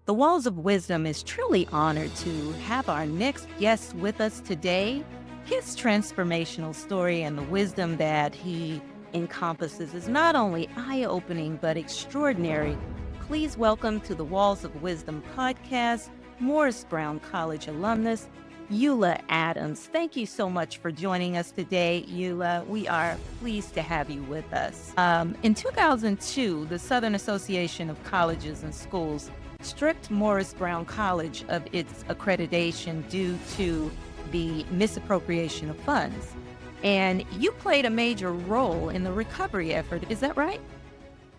The Walls of Wisdom is truly honored to have our next guest with us today. His transformational story and the wisdom that he encompasses is not only eye-opening but extraordinary. Please welcome to the Walls of Wisdom podcast, Morris Brown College alumnus, Eula Adams. Thank you so much for joining us today, Eula. We are pleased to have you with us. In 2002, the Southern Association of Colleges and Schools stripped Morris Brown College of its accreditation due to the misappropriation of funds. And you played a major role in the recovery effort. Is that right?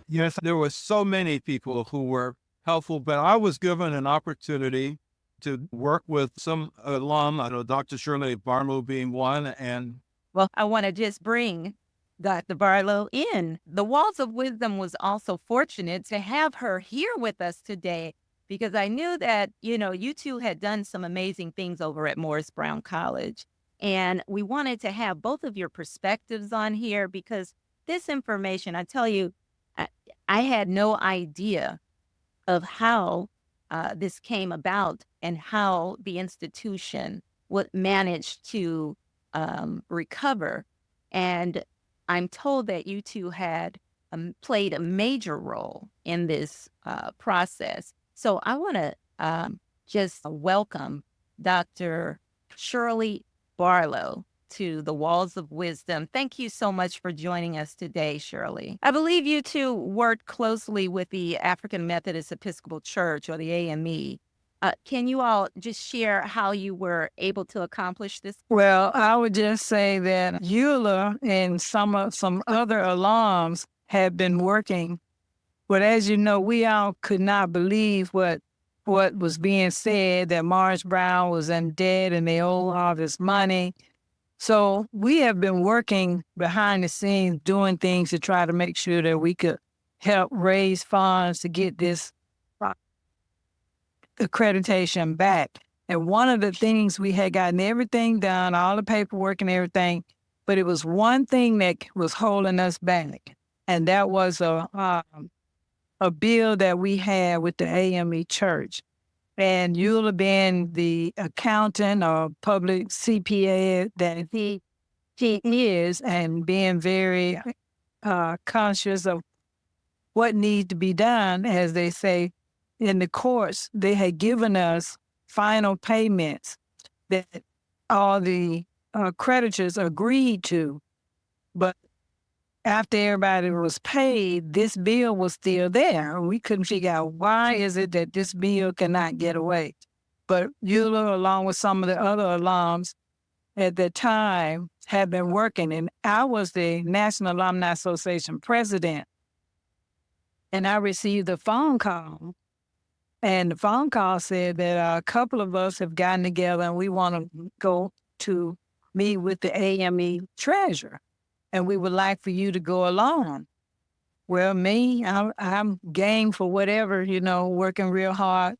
Yes, there were so many people who were helpful, but I was given an opportunity to work with some alum, I know Dr. Shirley Barlow being one, and Well, I want to just bring Dr. Barlow in. The Walls of Wisdom was also fortunate to have her here with us today because I knew that, you two had done some amazing things over at Morris Brown College. And we wanted to have both of your perspectives on here because this information, I tell you, I had no idea of how this came about and how the institution would manage to recover. And I'm told that you two had played a major role in this process. So I want to just welcome Dr. Shirley Barlow to the Walls of Wisdom. Thank you so much for joining us today, Shirley. I believe you two worked closely with the African Methodist Episcopal Church, or the AME. Can you all just share how you were able to accomplish this? Well, I would just say that Eula and some other alums have been working, but as you know, we all could not believe what was being said, that Morris Brown was in debt and they owed all this money. So we have been working behind the scenes, doing things to try to make sure that we could help raise funds to get this accreditation back. And one of the things, we had gotten everything done, all the paperwork and everything, but it was one thing that was holding us back. And that was a bill that we had with the AME church. And Eula being the accountant or public CPA that he is, and being very conscious of what needs to be done, as they say in the courts, they had given us final payments that all the creditors agreed to. But after everybody was paid, this bill was still there. We couldn't figure out why is it that this bill cannot get away. But Eula, along with some of the other alums at that time, had been working. And I was the National Alumni Association president. And I received a phone call. And the phone call said that a couple of us have gotten together and we want to go to meet with the AME treasurer. And we would like for you to go along. Well, I'm game for whatever, working real hard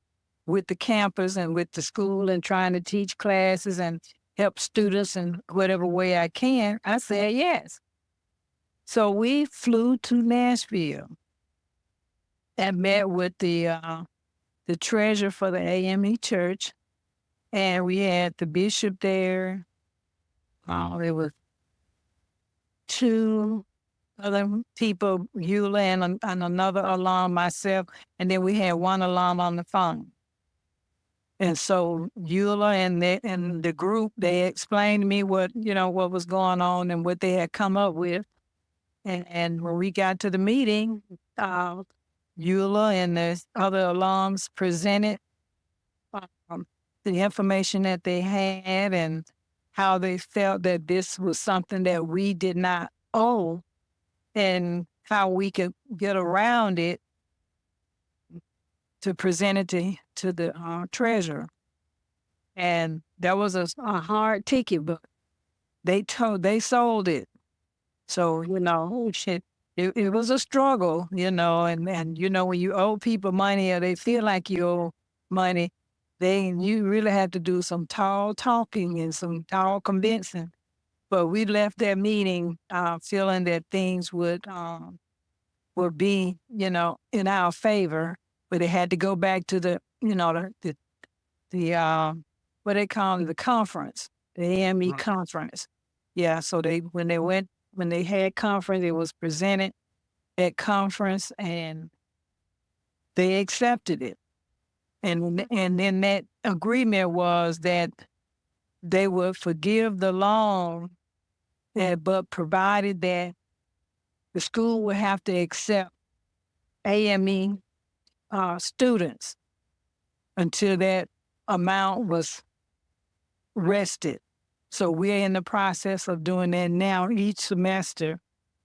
with the campus and with the school and trying to teach classes and help students in whatever way I can. I said yes. So we flew to Nashville and met with the treasurer for the AME church. And we had the bishop there. There was two other people, Eula and another alum, myself, and then we had one alum on the phone. And so Eula and the group, they explained to me what was going on and what they had come up with. And when we got to the meeting, Eula and the other alums presented the information that they had and how they felt that this was something that we did not owe and how we could get around it to present it to the treasurer. And that was a hard ticket, but they sold it. So, it was a struggle, and when you owe people money or they feel like you owe money, then you really had to do some tall talking and some tall convincing. But we left that meeting feeling that things would be, in our favor. But it had to go back to the the what they call it, the conference, the AME Right. conference. Yeah, so when they had conference, it was presented at conference, and they accepted it. And then that agreement was that they would forgive the loan, but provided that the school would have to accept AME students until that amount was rested. So we're in the process of doing that now. Each semester,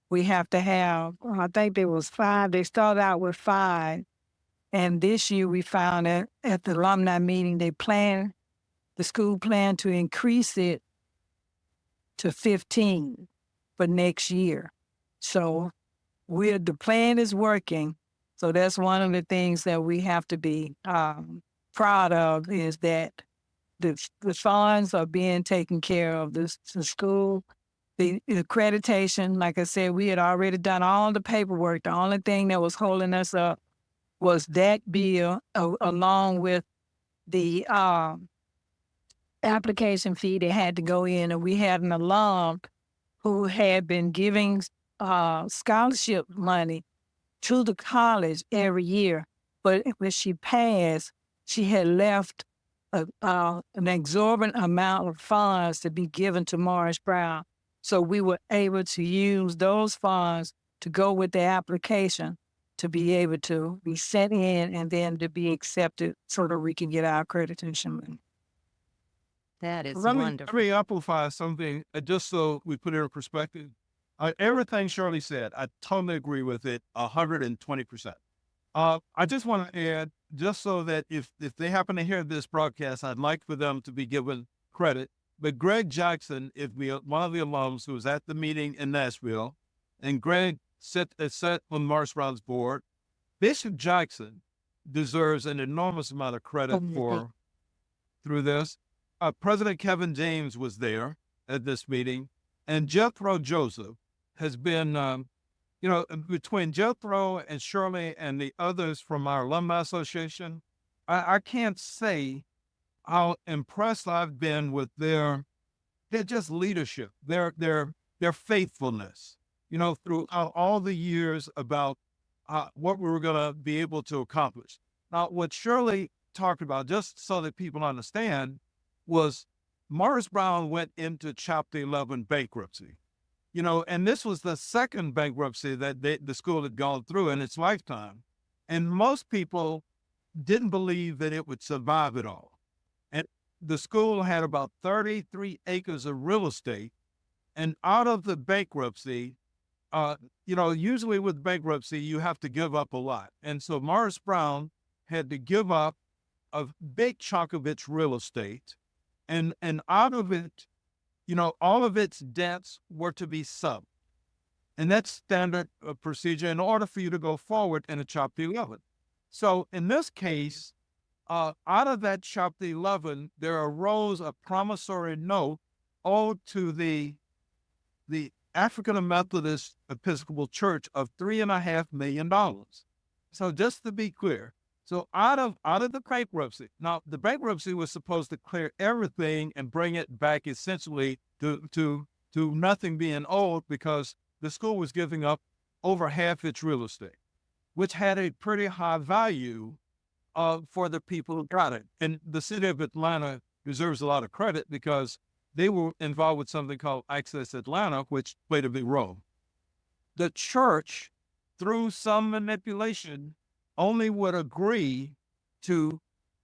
we have to have, I think there was 5. They started out with 5. And this year we found that at the alumni meeting, the school planned to increase it to 15 for next year. So the plan is working. So that's one of the things that we have to be proud of, is that the funds are being taken care of. The school, the accreditation, like I said, we had already done all the paperwork. The only thing that was holding us up was that bill, along with the application fee that had to go in. And we had an alum who had been giving scholarship money to the college every year. But when she passed, she had left an exorbitant amount of funds to be given to Morris Brown. So we were able to use those funds to go with the application to be able to be sent in and then to be accepted so that we can get our accreditation money. That is Let me wonderful. amplify something just so we put it in perspective. Everything Shirley said, I totally agree with it 120%. I just want to add, just so that if they happen to hear this broadcast, I'd like for them to be given credit. But Greg Jackson is one of the alums who was at the meeting in Nashville, and Greg sat on Morris Brown's board. Bishop Jackson deserves an enormous amount of credit through this. President Kevin James was there at this meeting, and Jethro Joseph has been, between Jethro and Shirley and the others from our alumni association, I can't say how impressed I've been with their just leadership, their faithfulness, throughout all the years about what we were going to be able to accomplish. Now, what Shirley talked about, just so that people understand, was Morris Brown went into Chapter 11 bankruptcy, and this was the second bankruptcy that the school had gone through in its lifetime. And most people didn't believe that it would survive it all. And the school had about 33 acres of real estate. And out of the bankruptcy, usually with bankruptcy, you have to give up a lot. And so Morris Brown had to give up a big chunk of its real estate. And out of it, all of its debts were to be subbed. And that's standard procedure in order for you to go forward in a Chapter 11. So in this case, out of that Chapter 11, there arose a promissory note owed to the African Methodist Episcopal Church of $3.5 million. So just to be clear, so out of the bankruptcy, now the bankruptcy was supposed to clear everything and bring it back essentially to nothing being owed, because the school was giving up over half its real estate, which had a pretty high value for the people who got it. And the city of Atlanta deserves a lot of credit because they were involved with something called Access Atlanta, which played a big role. The church, through some manipulation, only would agree to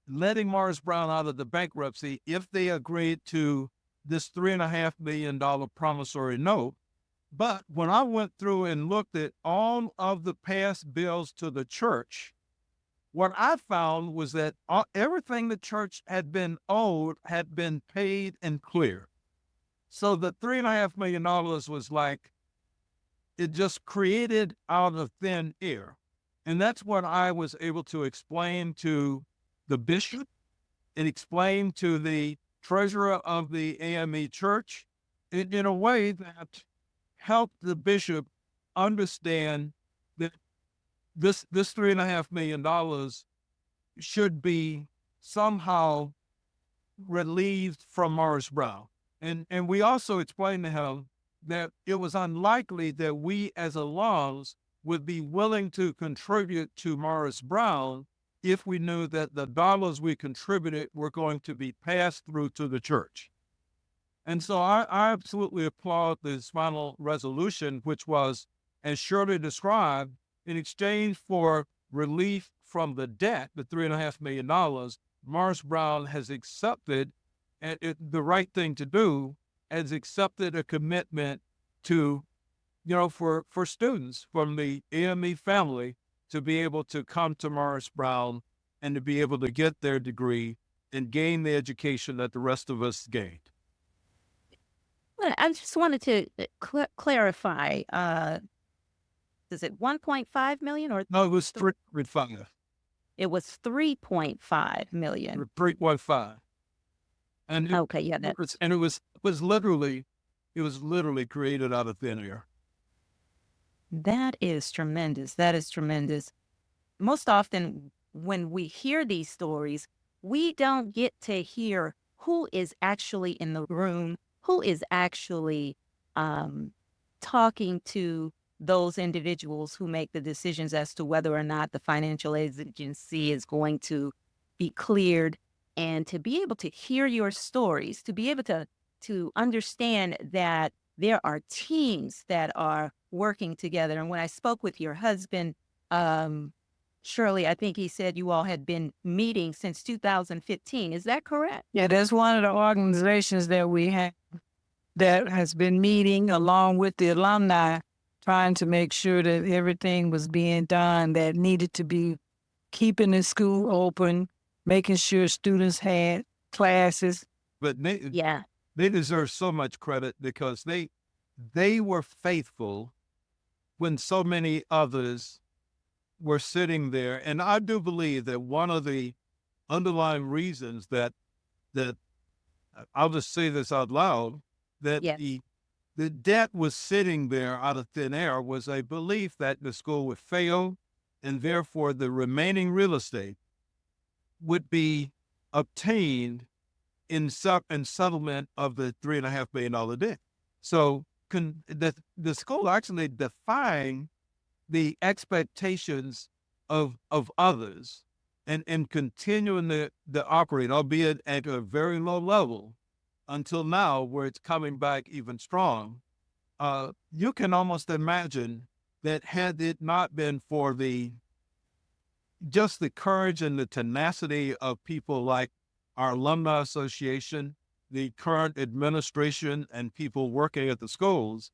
letting Morris Brown out of the bankruptcy if they agreed to this $3.5 million promissory note. But when I went through and looked at all of the past bills to the church, what I found was that everything the church had been owed had been paid and cleared. So the $3.5 million was like, it just created out of thin air. And that's what I was able to explain to the bishop and explain to the treasurer of the AME church in a way that helped the bishop understand that this $3.5 million should be somehow relieved from Morris Brown. And we also explained to him that it was unlikely that we as alums would be willing to contribute to Morris Brown if we knew that the dollars we contributed were going to be passed through to the church. And so I absolutely applaud this final resolution, which was, as Shirley described, in exchange for relief from the debt, the $3.5 million, Morris Brown has accepted, and the right thing to do, has accepted a commitment to, for students from the AME family to be able to come to Morris Brown and to be able to get their degree and gain the education that the rest of us gained. Well, I just wanted to clarify. Is it 1.5 million or No, it was 3.5. it was 3.5 million? 3.5. And Okay, yeah, that it was literally created out of thin air. that is tremendous. That is tremendous. Most often when we hear these stories, we don't get to hear who is actually in the room, who is actually talking to those individuals who make the decisions as to whether or not the financial agency is going to be cleared. And to be able to hear your stories, to be able to understand that there are teams that are working together. And when I spoke with your husband, Shirley, I think he said you all had been meeting since 2015. Is that correct? Yeah, that's one of the organizations that we have that has been meeting along with the alumni, trying to make sure that everything was being done that needed to be, keeping the school open, making sure students had classes. But Yeah. they deserve so much credit because they were faithful when so many others were sitting there. And I do believe that one of the underlying reasons that I'll just say this out loud, that Yes. the debt was sitting there out of thin air was a belief that the school would fail, and therefore the remaining real estate would be obtained in settlement of the $3.5 million debt. So the school actually defying the expectations of others and continuing to operate, albeit at a very low level, until now, where it's coming back even strong. You can almost imagine that had it not been for just the courage and the tenacity of people like our alumni association, the current administration, and people working at the schools,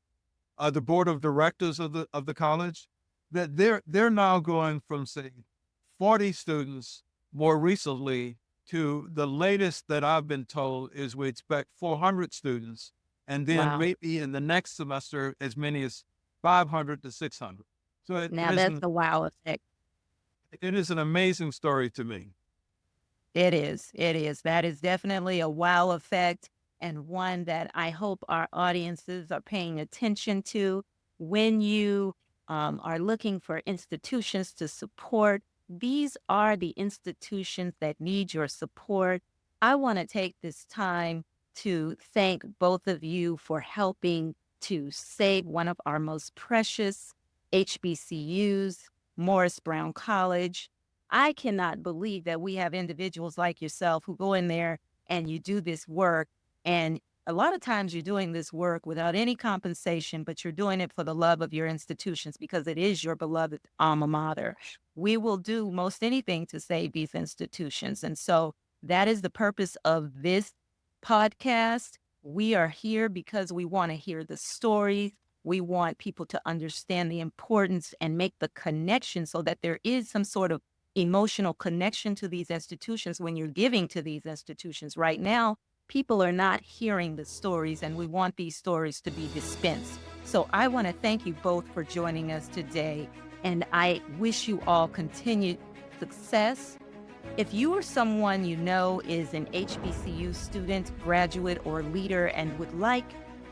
the board of directors of the college, that they're now going from, say, 40 students more recently to the latest that I've been told is we expect 400 students, and then Wow. maybe in the next semester as many as 500 to 600. So Now that's the wow effect. it is an amazing story to me. It is. It is. That is definitely a wow effect, and one that I hope our audiences are paying attention to. When you are looking for institutions to support, these are the institutions that need your support. I want to take this time to thank both of you for helping to save one of our most precious HBCUs, Morris Brown College. I cannot believe that we have individuals like yourself who go in there and you do this work. And a lot of times you're doing this work without any compensation, but you're doing it for the love of your institutions because it is your beloved alma mater. We will do most anything to save these institutions. And so that is the purpose of this podcast. We are here because we want to hear the stories. We want people to understand the importance and make the connection so that there is some sort of emotional connection to these institutions when you're giving to these institutions. Right now, people are not hearing the stories, and we want these stories to be dispensed. So I want to thank you both for joining us today, and I wish you all continued success. If you or someone you know is an HBCU student, graduate, or leader and would like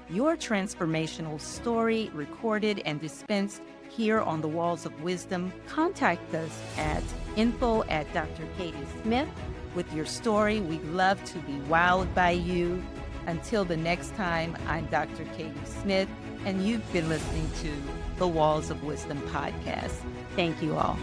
your transformational story recorded and dispensed here on the Walls of Wisdom, contact us at info at Dr. Katie Smith with your story. We'd love to be wowed by you. Until the next time, I'm Dr. Katie Smith, and you've been listening to the Walls of Wisdom podcast. Thank you all.